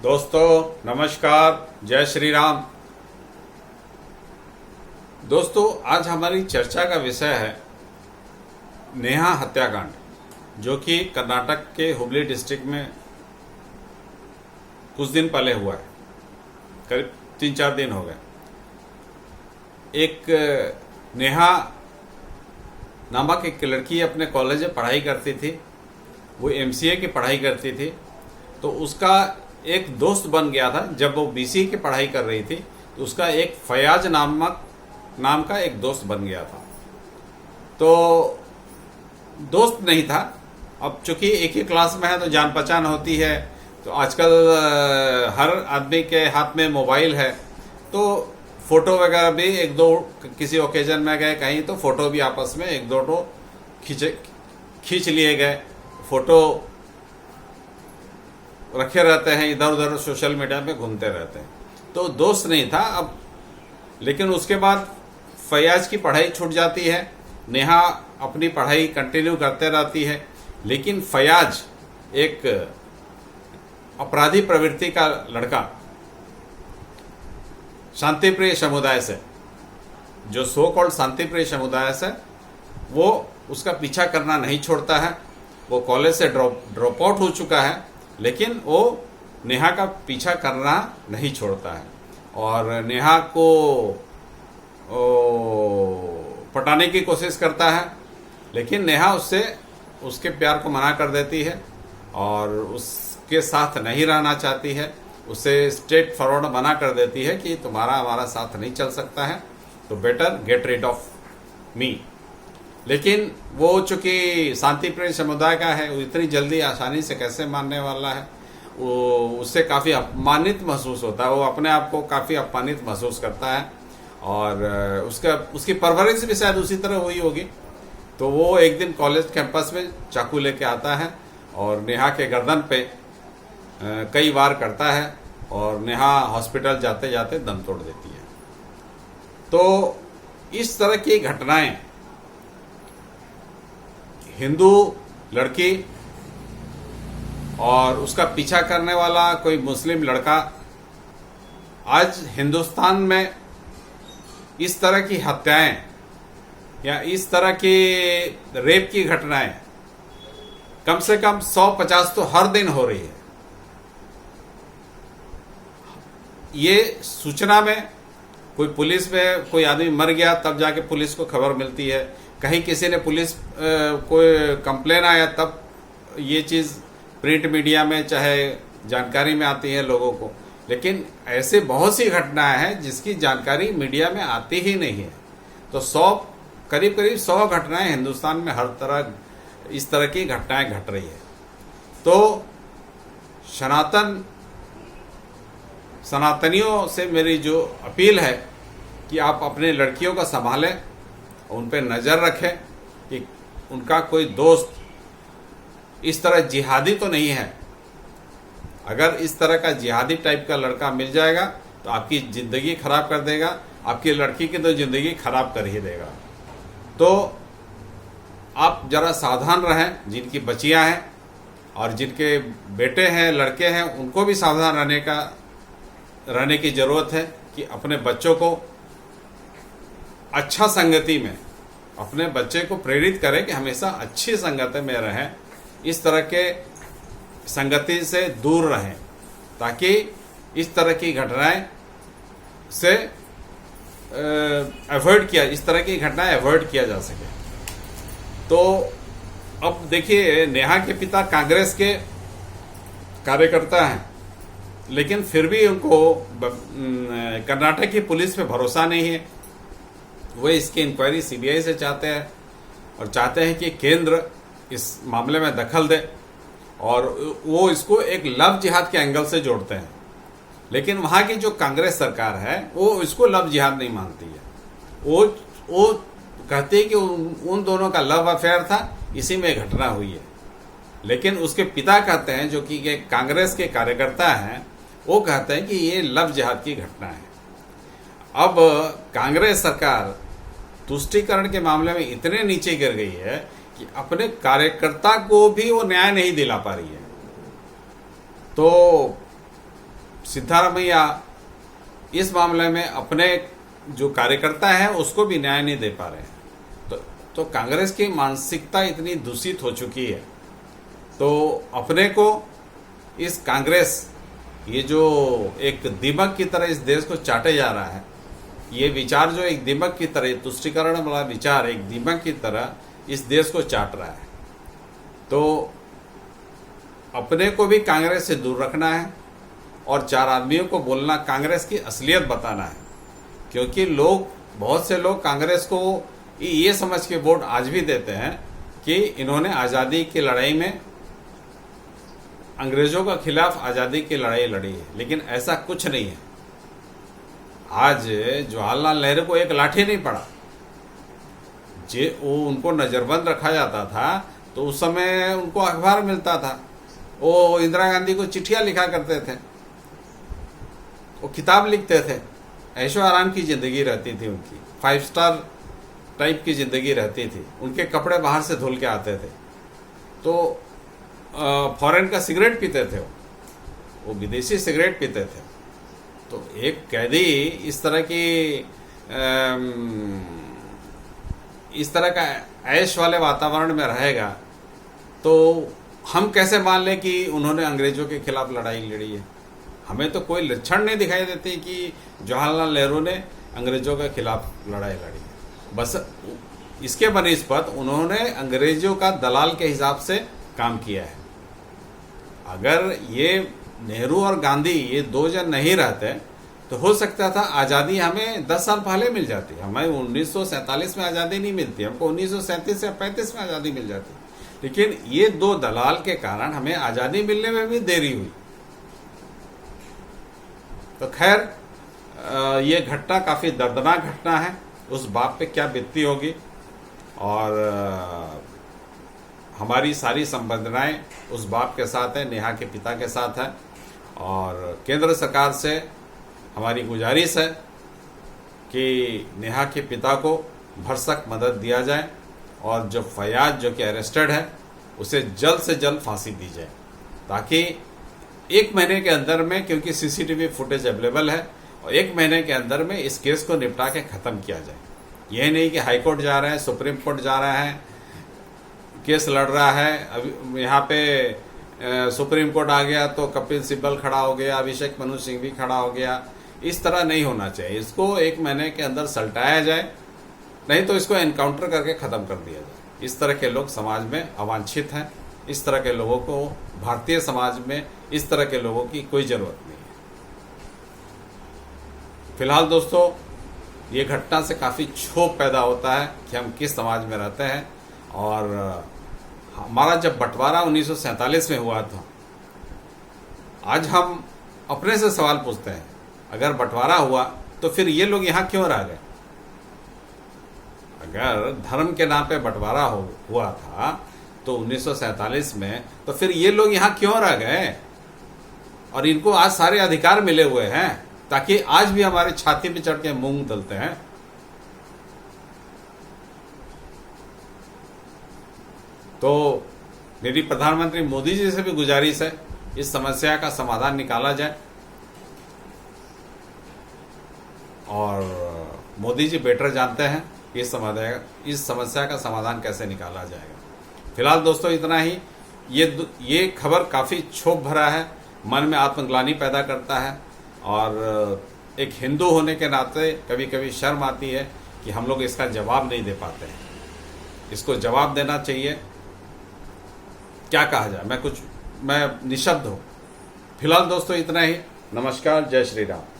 दोस्तों नमस्कार, जय श्री राम। दोस्तों आज हमारी चर्चा का विषय है नेहा हत्याकांड, जो कि कर्नाटक के हुबली डिस्ट्रिक्ट में कुछ दिन पहले हुआ है। करीब 3-4 दिन हो गए। एक नेहा नामक एक लड़की अपने कॉलेज में पढ़ाई करती थी। वो एमसीए की पढ़ाई करती थी। तो उसका एक दोस्त बन गया था। जब वो बीसीए की पढ़ाई कर रही थी तो उसका एक फयाज नाम का एक दोस्त बन गया था। तो दोस्त नहीं था, अब चूंकि एक ही क्लास में है तो जान पहचान होती है। तो आजकल हर आदमी के हाथ में मोबाइल है, तो फोटो वगैरह भी एक दो, किसी ओकेजन में गए कहीं तो फोटो भी आपस में एक दो खींच लिए गए। फोटो रखे रहते हैं, इधर उधर सोशल मीडिया पे घूमते रहते हैं। तो दोस्त नहीं था अब। लेकिन उसके बाद फयाज की पढ़ाई छूट जाती है, नेहा अपनी पढ़ाई कंटिन्यू करते रहती है। लेकिन फयाज एक अपराधी प्रवृत्ति का लड़का, शांतिप्रिय समुदाय से, जो सो कॉल्ड शांतिप्रिय समुदाय से, वो उसका पीछा करना नहीं छोड़ता है। वो कॉलेज से ड्रॉप आउट हो चुका है, लेकिन वो नेहा का पीछा करना नहीं छोड़ता है और नेहा को पटाने की कोशिश करता है। लेकिन नेहा उससे उसके प्यार को मना कर देती है और उसके साथ नहीं रहना चाहती है। उसे स्ट्रेट फॉरवर्ड मना कर देती है कि तुम्हारा हमारा साथ नहीं चल सकता है, तो better get rid of me. लेकिन वो चूंकि शांतिप्रिय समुदाय का है, वो इतनी जल्दी आसानी से कैसे मानने वाला है। वो उससे काफ़ी अपमानित महसूस होता है, वो अपने आप को काफ़ी अपमानित महसूस करता है और उसकी परवरिश भी शायद उसी तरह हुई होगी। तो वो एक दिन कॉलेज कैंपस में चाकू लेके आता है और नेहा के गर्दन पे कई वार करता है और नेहा हॉस्पिटल जाते जाते दम तोड़ देती है। तो इस तरह की घटनाएं, हिंदू लड़की और उसका पीछा करने वाला कोई मुस्लिम लड़का, आज हिंदुस्तान में इस तरह की हत्याएं या इस तरह की रेप की घटनाएं कम से कम 150 तो हर दिन हो रही है। ये सूचना में कोई पुलिस में कोई आदमी मर गया तब जाके पुलिस को खबर मिलती है, कहीं किसी ने पुलिस कोई कंप्लेन आया तब ये चीज़ प्रिंट मीडिया में चाहे जानकारी में आती है लोगों को। लेकिन ऐसे बहुत सी घटनाएं हैं जिसकी जानकारी मीडिया में आती ही नहीं है। तो करीब 100 घटनाएं हिंदुस्तान में हर तरह इस तरह की घटनाएं घट रही है। तो सनातनियों से मेरी जो अपील है कि आप अपने लड़कियों को संभालें, उन पर नज़र रखें कि उनका कोई दोस्त इस तरह जिहादी तो नहीं है। अगर इस तरह का जिहादी टाइप का लड़का मिल जाएगा तो आपकी ज़िंदगी खराब कर देगा, आपकी लड़की की तो ज़िंदगी खराब कर ही देगा। तो आप ज़रा सावधान रहें। जिनकी बच्चियां हैं और जिनके बेटे हैं, लड़के हैं, उनको भी सावधान रहने की ज़रूरत है कि अपने बच्चों को अच्छा संगति में, अपने बच्चे को प्रेरित करें कि हमेशा अच्छी संगति में रहें, इस तरह के संगति से दूर रहें, ताकि इस तरह की घटनाएं से इस तरह की घटनाएं अवॉइड किया जा सके। तो अब देखिए, नेहा के पिता कांग्रेस के कार्यकर्ता हैं, लेकिन फिर भी उनको कर्नाटक की पुलिस पे भरोसा नहीं है। वो इसकी इंक्वायरी सीबीआई से चाहते हैं और चाहते हैं कि केंद्र इस मामले में दखल दे और वो इसको एक लव जिहाद के एंगल से जोड़ते हैं। लेकिन वहाँ की जो कांग्रेस सरकार है वो इसको लव जिहाद नहीं मानती है। वो कहती है कि उन दोनों का लव अफेयर था, इसी में घटना हुई है। लेकिन उसके पिता कहते हैं, जो कि कांग्रेस के कार्यकर्ता हैं, वो कहते हैं कि ये लव जिहाद की घटना है। अब कांग्रेस सरकार तुष्टीकरण के मामले में इतने नीचे गिर गई है कि अपने कार्यकर्ता को भी वो न्याय नहीं दिला पा रही है। तो सिद्धारमैया इस मामले में अपने जो कार्यकर्ता है उसको भी न्याय नहीं दे पा रहे हैं। तो कांग्रेस की मानसिकता इतनी दूषित हो चुकी है, तो अपने को इस कांग्रेस, ये जो एक दीमक की तरह इस देश को चाटे जा रहा है, ये विचार जो एक दीमक की तरह, तुष्टीकरण वाला विचार एक दीमक की तरह इस देश को चाट रहा है, तो अपने को भी कांग्रेस से दूर रखना है और चार आदमियों को बोलना, कांग्रेस की असलियत बताना है। क्योंकि बहुत से लोग कांग्रेस को ये समझ के वोट आज भी देते हैं कि इन्होंने आज़ादी की लड़ाई में अंग्रेजों के खिलाफ आज़ादी की लड़ाई लड़ी है, लेकिन ऐसा कुछ नहीं है। आज जवाहरलाल नेहरू को एक लाठी नहीं पड़ा, वो उनको नजरबंद रखा जाता था, तो उस समय उनको अखबार मिलता था, वो इंदिरा गांधी को चिट्ठियां लिखा करते थे, वो किताब लिखते थे, ऐशो आराम की जिंदगी रहती थी उनकी, 5 स्टार टाइप की जिंदगी रहती थी, उनके कपड़े बाहर से धुल के आते थे, तो फॉरेन का सिगरेट पीते थे, वो विदेशी सिगरेट पीते थे। तो एक कैदी इस तरह का ऐश वाले वातावरण में रहेगा, तो हम कैसे मान लें कि उन्होंने अंग्रेजों के खिलाफ लड़ाई लड़ी है? हमें तो कोई लक्षण नहीं दिखाई देती कि जवाहरलाल नेहरू ने अंग्रेजों के खिलाफ लड़ाई लड़ी है। बस इसके बनिस्पत उन्होंने अंग्रेजों का दलाल के हिसाब से काम किया है। अगर ये नेहरू और गांधी ये 2 जन नहीं रहते तो हो सकता था आज़ादी हमें 10 साल पहले मिल जाती। हमें 1947 में आज़ादी नहीं मिलती, हमको 1937 या 35 में आज़ादी मिल जाती, लेकिन ये 2 दलाल के कारण हमें आज़ादी मिलने में भी देरी हुई। तो खैर, ये घटना काफ़ी दर्दनाक घटना है, उस बाप पे क्या बीतती होगी, और हमारी सारी संवेदनाएं उस बाप के साथ है, नेहा के पिता के साथ है, और केंद्र सरकार से हमारी गुजारिश है कि नेहा के पिता को भरसक मदद दिया जाए, और जो फयाज जो कि अरेस्टेड है उसे जल्द से जल्द फांसी दी जाए, ताकि 1 महीने के अंदर में, क्योंकि सीसीटीवी फुटेज अवेलेबल है, और 1 महीने के अंदर में इस केस को निपटा के ख़त्म किया जाए। यह नहीं कि हाई कोर्ट जा रहे हैं, सुप्रीम कोर्ट जा रहे हैं, केस लड़ रहा है, अभी यहाँ पे सुप्रीम कोर्ट आ गया तो कपिल सिब्बल खड़ा हो गया, अभिषेक मनु सिंह भी खड़ा हो गया। इस तरह नहीं होना चाहिए, इसको 1 महीने के अंदर सलटाया जाए, नहीं तो इसको एनकाउंटर करके ख़त्म कर दिया जाए। इस तरह के लोग समाज में अवांछित हैं, इस तरह के लोगों को भारतीय समाज में इस तरह के लोगों की कोई ज़रूरत नहीं है। फिलहाल दोस्तों, ये घटना से काफ़ी क्षोभ पैदा होता है कि हम किस समाज में रहते हैं, और हमारा जब बंटवारा 1947 में हुआ था, आज हम अपने से सवाल पूछते हैं, अगर बंटवारा हुआ तो फिर ये लोग यहाँ क्यों रह गए? अगर धर्म के नाम पे बंटवारा हुआ था तो 1947 में, तो फिर ये लोग यहाँ क्यों रह गए? और इनको आज सारे अधिकार मिले हुए हैं, ताकि आज भी हमारे छाती पे चढ़ के मूंग तलते हैं। तो मेरी प्रधानमंत्री मोदी जी से भी गुजारिश है, इस समस्या का समाधान निकाला जाए, और मोदी जी बेटर जानते हैं कि इस समस्या का समाधान कैसे निकाला जाएगा। फिलहाल दोस्तों इतना ही। ये खबर काफ़ी क्षोभ भरा है, मन में आत्मग्लानि पैदा करता है, और एक हिंदू होने के नाते कभी कभी शर्म आती है कि हम लोग इसका जवाब नहीं दे पाते हैं। इसको जवाब देना चाहिए। क्या कहा जाए, मैं निशब्द हूँ। फिलहाल दोस्तों इतना ही। नमस्कार, जय श्री राम।